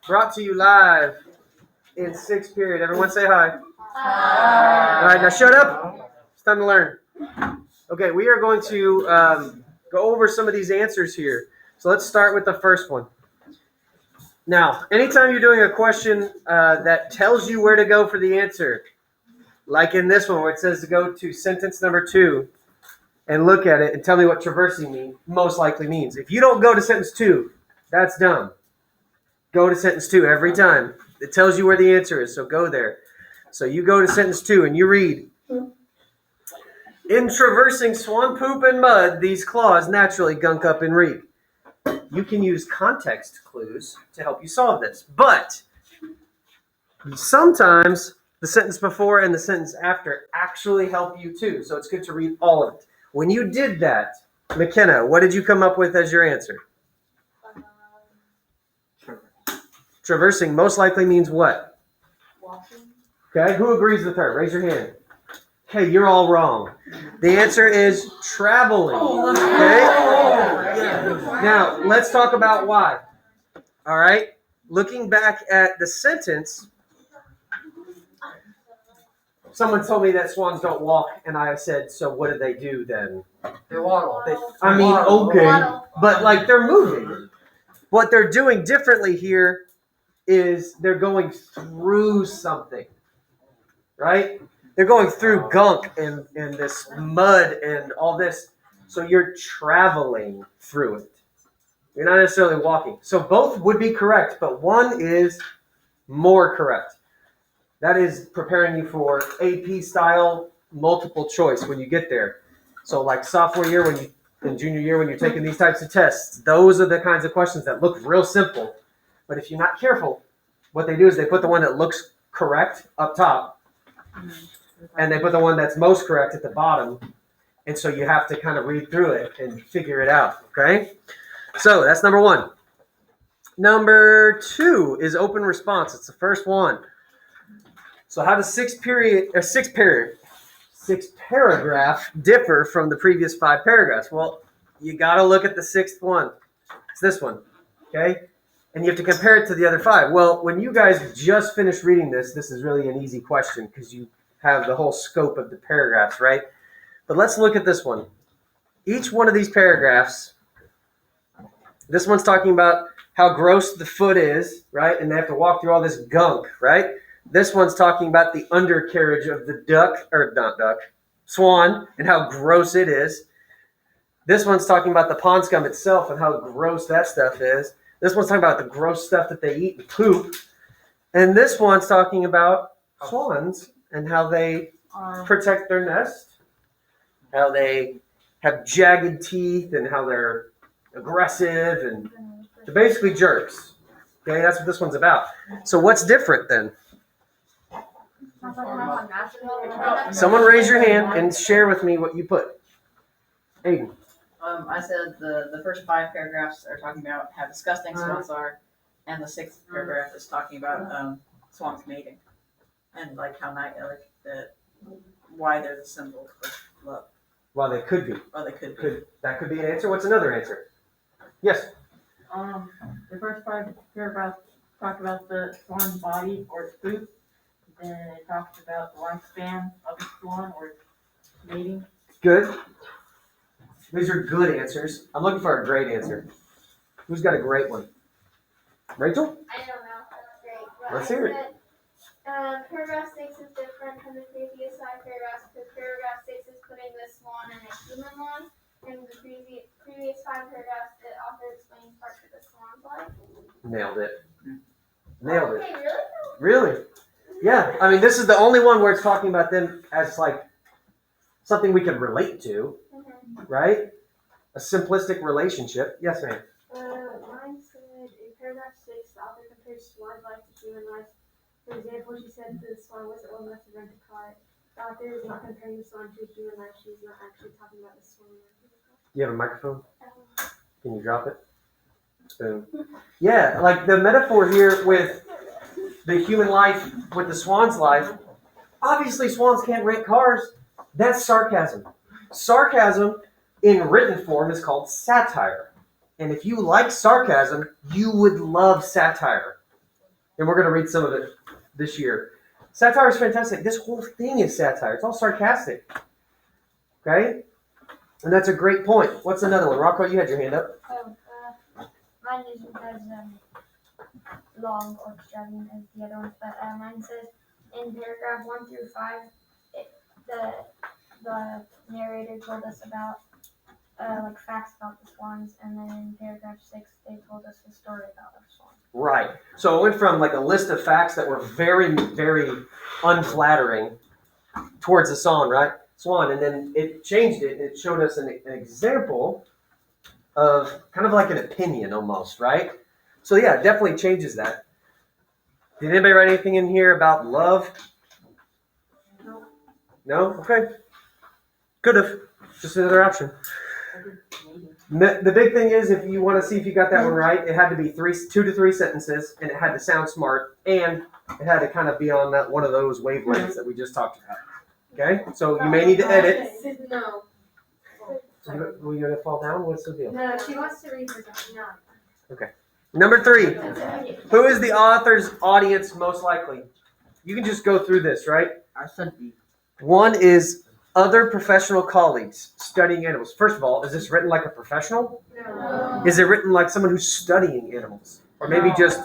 Brought to you live in sixth period. Everyone say hi. Hi. All right, now shut up. It's time to learn. Okay, we are going to go over some of these answers here. So let's start with the first one. Now, anytime you're doing a question that tells you where to go for the answer, like in this one where it says to go to sentence number 2 and look at it and tell me what traversing most likely means. If you don't go to sentence 2, that's dumb. Go to sentence 2 every time. It tells you where the answer is, so go there. So you go to sentence 2 and you read, in traversing swan poop and mud, these claws naturally gunk up and reek. You can use context clues to help you solve this. But sometimes the sentence before and the sentence after actually help you too. So it's good to read all of it. When you did that, McKenna, what did you come up with as your answer? Traversing most likely means what? Walking. Okay, who agrees with her? Raise your hand. Okay, you're all wrong. The answer is traveling. Okay? Now, let's talk about why. All right? Looking back at the sentence, someone told me that swans don't walk, and I said, so what do they do then? They waddle. I mean, okay, but like they're moving. What they're doing differently here is they're going through something, right? They're going through gunk and this mud and all this. So you're traveling through it. You're not necessarily walking. So both would be correct, but one is more correct. That is preparing you for AP style multiple choice when you get there. So like sophomore year and junior year when you're taking these types of tests, those are the kinds of questions that look real simple. But if you're not careful, what they do is they put the one that looks correct up top, and they put the one that's most correct at the bottom. And so you have to kind of read through it and figure it out, okay? So that's number 1. Number 2 is open response. It's the first one. So how does sixth paragraph differ from the previous 5 paragraphs? Well, you got to look at the 6th one. It's this one, okay? And you have to compare it to the other 5. Well, when you guys just finished reading this is really an easy question because you have the whole scope of the paragraphs, right? But let's look at this one. Each one of these paragraphs, this one's talking about how gross the foot is, right? And they have to walk through all this gunk, right? This one's talking about the undercarriage of the swan, and how gross it is. This one's talking about the pond scum itself and how gross that stuff is. This one's talking about the gross stuff that they eat and poop. And this one's talking about swans and how they protect their nest, how they have jagged teeth, and how they're aggressive, and they're basically jerks. Okay, that's what this one's about. So what's different then? Someone raise your hand and share with me what you put. Aiden. I said the first 5 paragraphs are talking about how disgusting swans are, and the 6th paragraph is talking about swans mating, and like how why they're the symbol of love. Well, they could be. Well, they could be. That could be an answer. What's another answer? Yes. The first 5 paragraphs talk about the swan's body or its poop. Then it talks about the lifespan of the swan or mating. Good. These are good answers. I'm looking for a great answer. Who's got a great one? Rachel? I don't know if that's great. But Let's hear it. Paragraph 6 is different from the previous 5 paragraphs because paragraph 6 is putting the swan in a human one, and the previous 5 paragraphs, the author explains parts of the swan's life. Nailed it. Nailed it. Okay, really? Really? Yeah. I mean, this is the only one where it's talking about them as like something we can relate to, right? A simplistic relationship. Yes, ma'am. Mine said in paragraph 6, the author compares swan life to human life. For example, she said the swan wasn't old enough to rent a car. The author is not comparing the swan to human life. She's not actually talking about the swan. Do you have a microphone? Can you drop it? Boom. Yeah, like the metaphor here with the human life with the swan's life. Obviously, swans can't rent cars. That's sarcasm. Sarcasm in written form is called satire. And if you like sarcasm, you would love satire. And we're going to read some of it this year. Satire is fantastic. This whole thing is satire. It's all sarcastic. Okay? And that's a great point. What's another one? Rocco, you had your hand up. Oh, mine isn't as long or extravagant as the other ones, but mine says in paragraph 1 through 5, the narrator told us about like facts about the swans, and then in paragraph 6 they told us the story about our swans. Right. So it went from like a list of facts that were very, very unflattering towards the swan, right? Swan, and then it changed it. It showed us an example of kind of like an opinion almost, right? So yeah, it definitely changes that. Did anybody write anything in here about love? No. No? Okay. Could have. Just another option. The big thing is, if you want to see if you got that one right, it had to be 2 to 3 sentences, and it had to sound smart, and it had to kind of be on that one of those wavelengths that we just talked about. Okay? So you may need to edit. No. Were you going to fall down? What's the deal? No, she wants to read her no. Number 3. Who is the author's audience most likely? You can just go through this, right? I said B. 1 is other professional colleagues studying animals. First of all, is this written like a professional? No. Is it written like someone who's studying animals? Or maybe just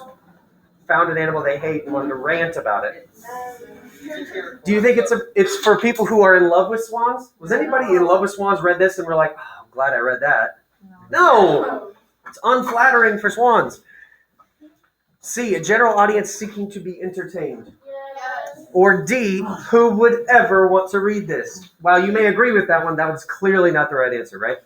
found an animal they hate and wanted to rant about it? Do you think it's for people who are in love with swans? Was anybody in love with swans read this and were like, oh, I'm glad I read that? No! It's unflattering for swans. C, a general audience seeking to be entertained. Yes. Or D, who would ever want to read this? While you may agree with that one, that was clearly not the right answer, right?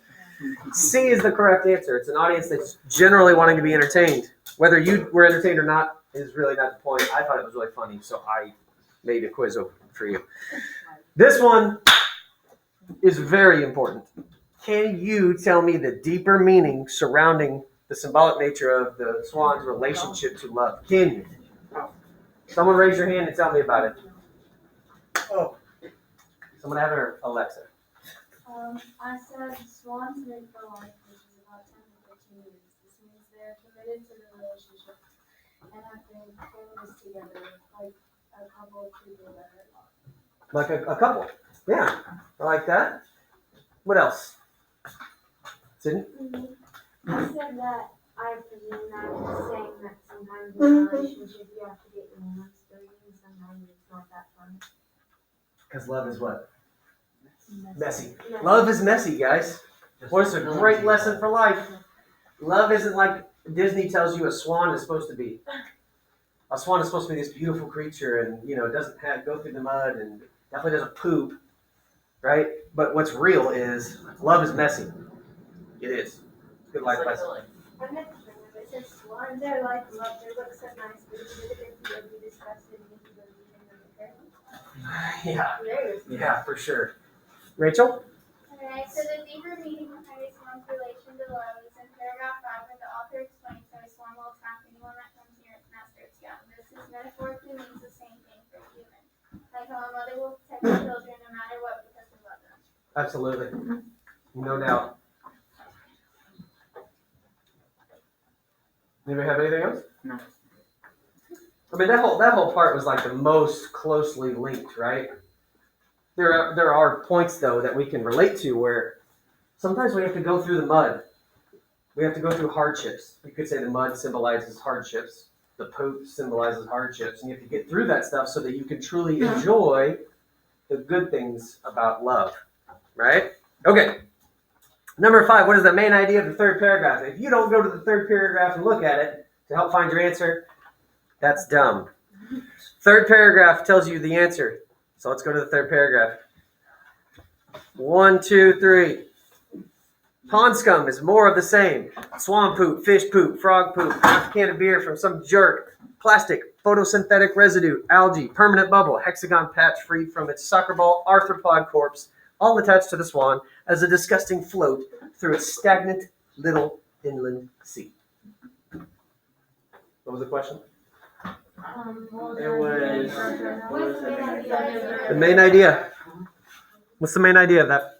C is the correct answer. It's an audience that's generally wanting to be entertained. Whether you were entertained or not is really not the point. I thought it was really funny, so I made a quiz for you. This one is very important. Can you tell me the deeper meaning surrounding the symbolic nature of the swan's relationship to love? Can you? Someone raise your hand and tell me about it. Oh. Someone have her Alexa. I said swans make the life, which is about 10 to 15 years. This means they're committed to the relationship and have been planning this together, like a couple of people that are in love. Like a couple. Yeah. I like that. What else? Sydney? I said that I presume that it's saying that sometimes in a relationship you have to get your hands dirty and sometimes it's not that fun. Because love is what? Messy. Yeah. Love is messy, guys. Well, it's a great lesson for life. Love isn't like Disney tells you a swan is supposed to be. A swan is supposed to be this beautiful creature, and it doesn't go through the mud and definitely doesn't poop, right? But what's real is love is messy. It is. Good life lesson. I'm not sure if it says swans are like love, they look so nice, but even if you would be disgusted and if you go reading them, Yeah. Yeah, for sure. Rachel? Alright, so the deeper meaning behind a swan's relation to love is in paragraph 5, where the author explains how a swan will attack anyone that comes near its master its young. This is metaphorically means the same thing for humans. Like how a mother will protect her children no matter what because we love them. Absolutely. No doubt. Anybody have anything else? No. I mean, that whole part was like the most closely linked, right? There are points though that we can relate to where sometimes we have to go through the mud. We have to go through hardships. You could say the mud symbolizes hardships. The poop symbolizes hardships, and you have to get through that stuff so that you can truly enjoy the good things about love, right? Okay. Number 5, what is the main idea of the third paragraph? If you don't go to the third paragraph and look at it to help find your answer, that's dumb. Third paragraph tells you the answer. So let's go to the third paragraph. 1, 2, 3. Pond scum is more of the same. Swan poop, fish poop, frog poop, half a can of beer from some jerk, plastic, photosynthetic residue, algae, permanent bubble, hexagon patch freed from its soccer ball arthropod corpse, all attached to the swan as a disgusting float through its stagnant little inland sea. What was the question? The main idea. What's the main idea of that?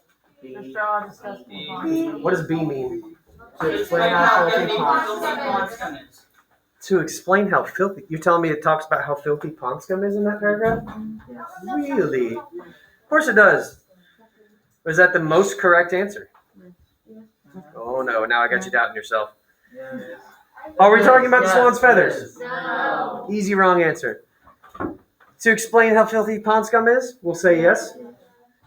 What does B mean? To explain how filthy pond scum is. To explain how filthy, you're telling me it talks about how filthy pond scum is in that paragraph? Really? Of course it does. Was that the most correct answer? Oh no, now I got you doubting yourself. Are we talking about the swan's feathers? No. Easy wrong answer. To explain how filthy pond scum is, we'll say yes.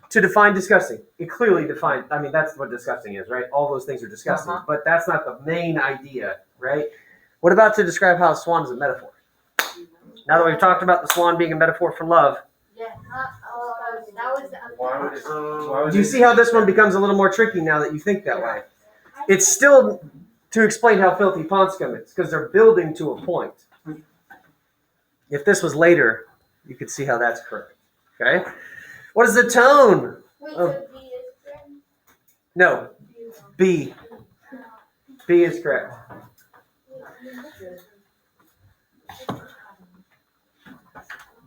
To define disgusting. It clearly defined, I mean, that's what disgusting is, right? All those things are disgusting, but that's not the main idea, right? What about to describe how a swan is a metaphor? Now that we've talked about the swan being a metaphor for love, do you see how this one becomes a little more tricky now that you think that way? It's still to explain how filthy pond scum is, because they're building to a point. If this was later, you could see how that's correct. Okay? What is the tone? Wait, Oh. so B is correct? No. B. B is correct.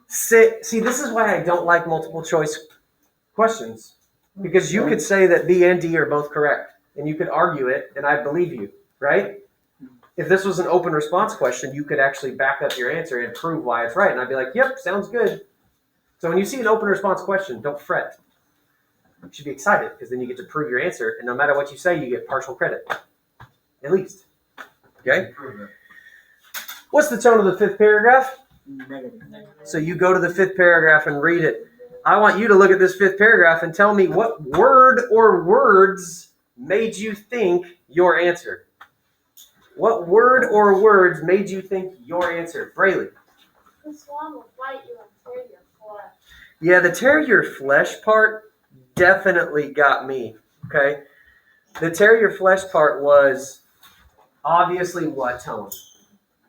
See, this is why I don't like multiple choice questions. Because you could say that B and D are both correct. And you could argue it, and I believe you, right? If this was an open response question, you could actually back up your answer and prove why it's right. And I'd be like, yep, sounds good. So when you see an open response question, don't fret. You should be excited, because then you get to prove your answer. And no matter what you say, you get partial credit. At least. Okay? What's the tone of the fifth paragraph? Negative. So you go to the fifth paragraph and read it. I want you to look at this fifth paragraph and tell me what word or words made you think your answer. What word or words made you think your answer? Brayley. The swan will bite you and tear your flesh. Yeah, the tear your flesh part definitely got me. Okay? The tear your flesh part was obviously what tone?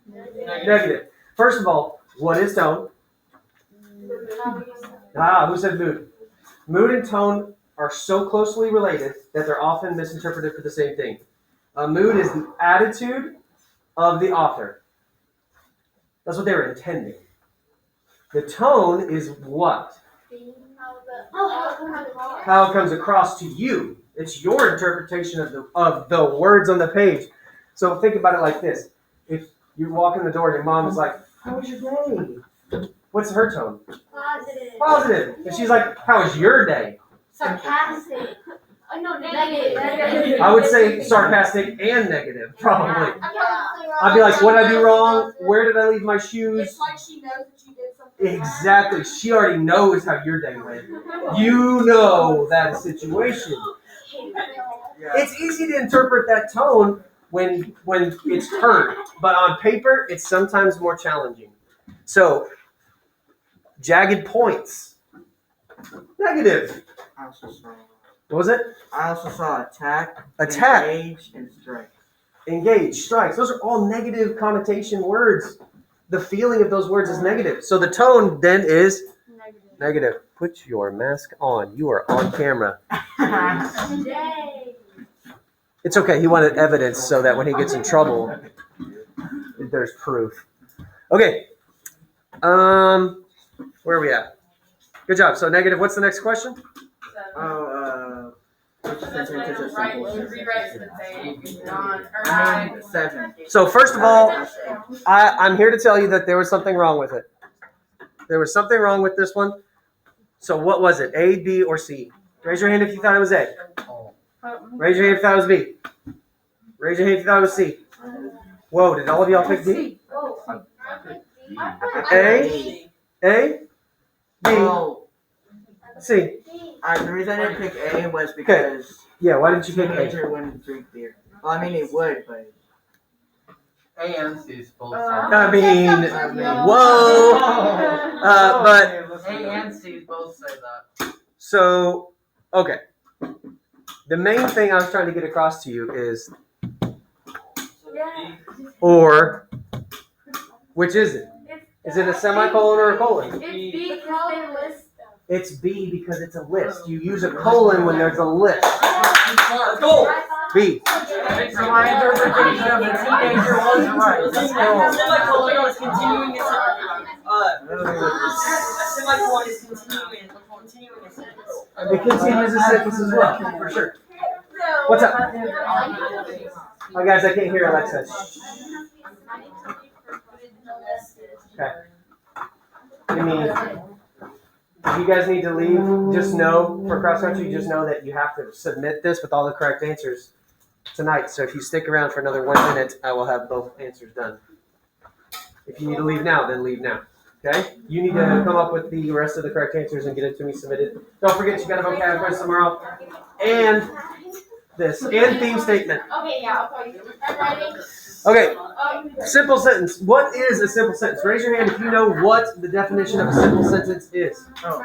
Negative. First of all, what is tone? Who said mood? Mood and tone are so closely related that they're often misinterpreted for the same thing. A mood is the attitude of the author. That's what they were intending. The tone is what? How it comes across to you. It's your interpretation of the words on the page. So think about it like this. If you walk in the door and your mom is like, how was your day? What's her tone? Positive. Positive. And she's like, how was your day? Sarcastic. No, negative. I would say sarcastic and negative, probably. Yeah. I'd be like, what did I do wrong? Where did I leave my shoes? It's like she knows that you did something. Exactly. She already knows how your day went. You know that situation. It's easy to interpret that tone when it's heard, but on paper, it's sometimes more challenging. So, jagged points. Negative. I also saw. What was it? I also saw attack. Attack. Engage and strike. Engage, strikes. Those are all negative connotation words. The feeling of those words is negative. So the tone then is negative. Put your mask on. You are on camera. Yay. It's okay. He wanted evidence so that when he gets in trouble, there's proof. Okay. Where are we at? Good job. So negative. What's the next question? Which sentence is a Right, simple sentence? rewrite the page, I mean, 7. So first of all, I'm here to tell you that there was something wrong with it. There was something wrong with this one. So what was it? A, B, or C? Raise your hand if you thought it was A. Raise your hand if you thought it was B. Raise your hand if you thought it was C. Whoa, did all of y'all pick D? A, A, B, Oh, C. the reason I didn't pick A was because Yeah, why didn't you pick A? teenager wouldn't drink beer. Well, I mean, it would, but A and C is both I mean, whoa. But A and C both say that. so, okay. The main thing I was trying to get across to you is, or, which is it? Is it a semicolon or a colon? It's B because they list them. It's B because it's a list. You use a colon when there's a list. Go! B. So my interpretation of the teenager was right. A semicolon is continuing a semicolon is continuing a sentence. It continues a sentence as well, for sure. What's up? Oh, guys, I can't hear Alexa. I mean, if you guys need to leave, just know for cross country, just know that you have to submit this with all the correct answers tonight. So if you stick around for another 1 minute, I will have both answers done. If you need to leave now, then leave now. Okay? You need to come up with the rest of the correct answers and get it to me submitted. Don't forget you got a vocab quiz tomorrow. And this. And theme statement. Okay, yeah, I'll call you. I'm writing. Okay. Simple sentence. What is a simple sentence? Raise your hand if you know what the definition of a simple sentence is. Oh.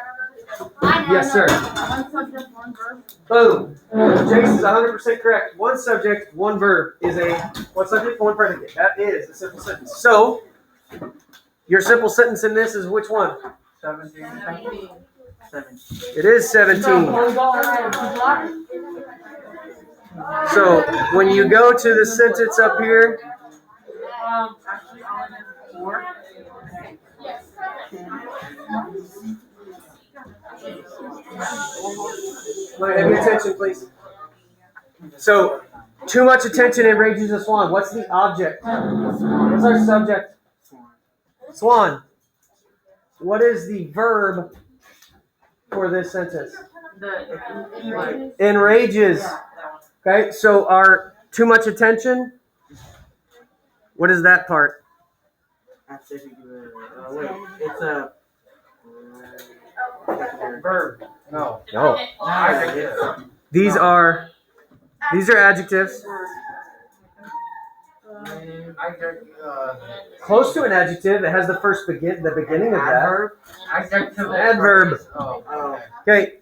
Yes, sir. One subject, one verb. Boom. Jace is 100% correct. One subject, one verb is a one subject, one predicate. That is a simple sentence. So, your simple sentence in this is which one? 17. 7. It is 17. So, when you go to the sentence up here, Actually, on 4. have your attention, please. So, too much attention enrages a swan. What's the object? What's our subject? Swan. What is the verb for this sentence? Enrages. Okay, so our too much attention, what is that part? Wait, it's a Verb. No. No. These are adjectives. Close to an adjective. It has the beginning of that. adverb. Adjective. Adverb. Oh, Okay.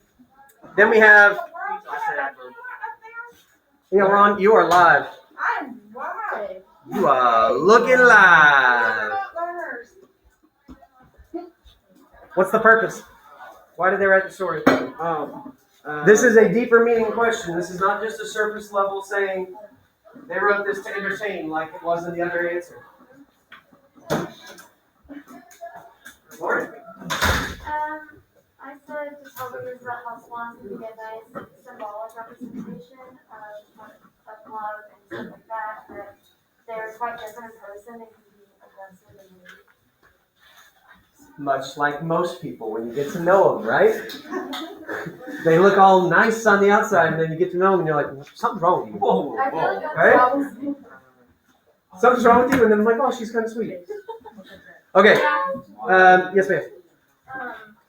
Then we have. I said adverb. Yeah, Ron, you are live. I'm live. You are looking live. What's the purpose? Why did they write the story? This is a deeper meaning question. This is not just a surface level saying they wrote this to entertain like it was in the other answer. Lauren. I said just how we use the how swans can be a nice symbolic representation of love and stuff like that, but they're quite different in person and can be aggressive and rude. Much like most people when you get to know them, right? They look all nice on the outside, and then you get to know them, and you're like, something's wrong with you. Whoa, I feel like that's Right? always Something's wrong with you, and then I'm like, oh, she's kind of sweet. Okay. Yes, ma'am.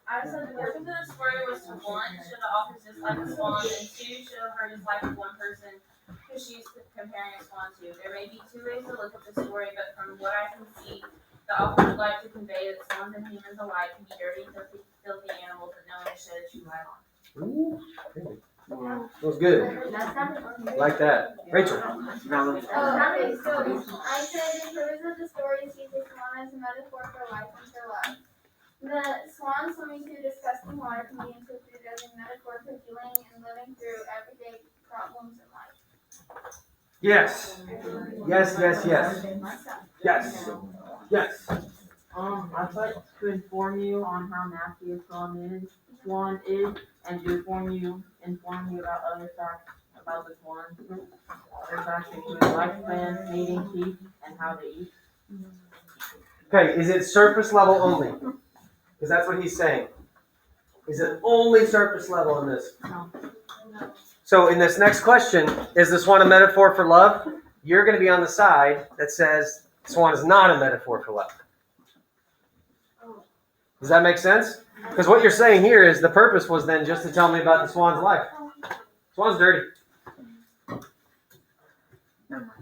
I said the purpose of the story was to one, show the author dislike a swan, and two, show her dislike of one person who she's comparing a swan to. There may be two ways to look at the story, but from what I can see, the author would like to convey that swans and humans alike can be dirty, filthy animals that no one has shed a true light on. Ooh, that was good. Like that. Rachel. Okay, so I said the purpose of the story is to use the swan as a metaphor for life and for love. The swan swimming through disgusting water can be interpreted as a metaphor for healing and living through everyday problems in life. Yes. Yes, yes, yes. Yes. Yes. I'd like to inform you on how nasty a swan is, and to inform you about other facts about the swan. Other facts include lifespan, mating teeth, and how they eat. Okay, is it surface level only? Because that's what he's saying. Is it only surface level in this? No. So in this next question, is the swan a metaphor for love? You're going to be on the side that says swan is not a metaphor for love. Does that make sense? Because what you're saying here is the purpose was then just to tell me about the swan's life. Swan's dirty.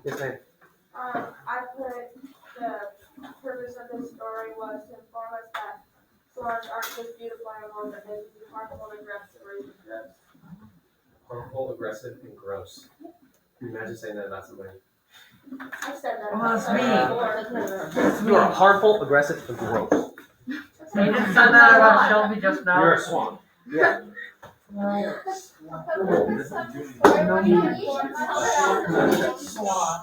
Yes, ma'am. I put the purpose of this story was to inform us that swans aren't just beautiful animals, that they can be harmful and aggressive or even gross. Harmful, aggressive, and gross. Can you imagine saying that about somebody? I said that. Well, that's me. You are harmful, aggressive, and gross. You just said that about Shelby just now. You're a swan. Yeah.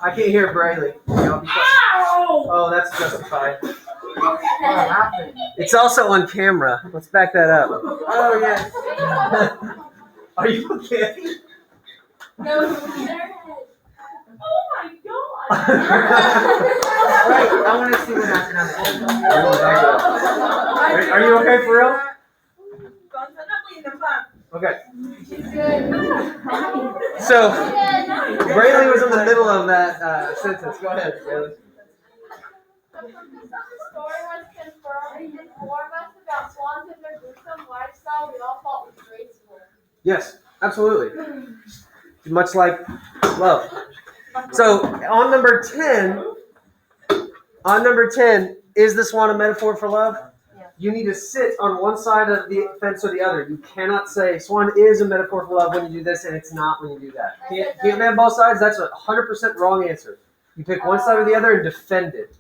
I can't hear Brayley. Oh, that's justified. What happened? It's also on camera. Let's back that up. Oh, yes. Are you okay? Oh my god! Wait, I want to see what happened on the Are you okay for real? Okay. So, Brayley was in the middle of that sentence. Go ahead, Brayley. The purpose of the story was to inform us about swans and their gruesome lifestyle we all thought was graceful. Yes, absolutely. Much like love. So on number 10, is the swan a metaphor for love? You need to sit on one side of the fence or the other. You cannot say swan is a metaphor for love when you do this and it's not when you do that. Can't have both sides. That's a 100% wrong answer. You pick one side or the other and defend it.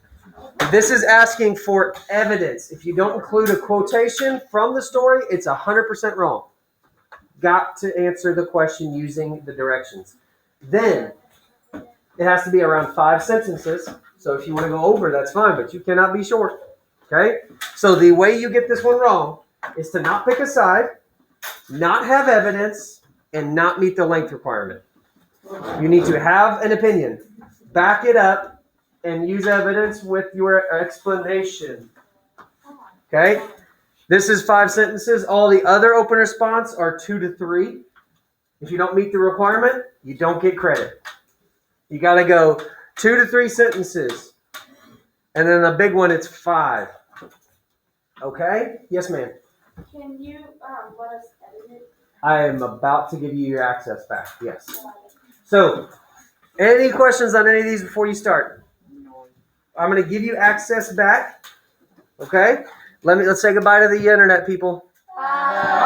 This is asking for evidence. If you don't include a quotation from the story, it's 100% wrong. Got to answer the question using the directions. Then, it has to be around 5 sentences. So if you want to go over, that's fine, but you cannot be short. Okay? So the way you get this one wrong is to not pick a side, not have evidence, and not meet the length requirement. You need to have an opinion. Back it up and use evidence with your explanation. Okay? This is 5 sentences. All the other open response are 2 to 3. If you don't meet the requirement, you don't get credit. You got to go 2 to 3 sentences. And then the big one, it's 5. Okay? Yes, ma'am. Can you let us edit it? I am about to give you your access back. Yes. So, any questions on any of these before you start? I'm going to give you access back. Okay? Let's say goodbye to the internet, people. Bye.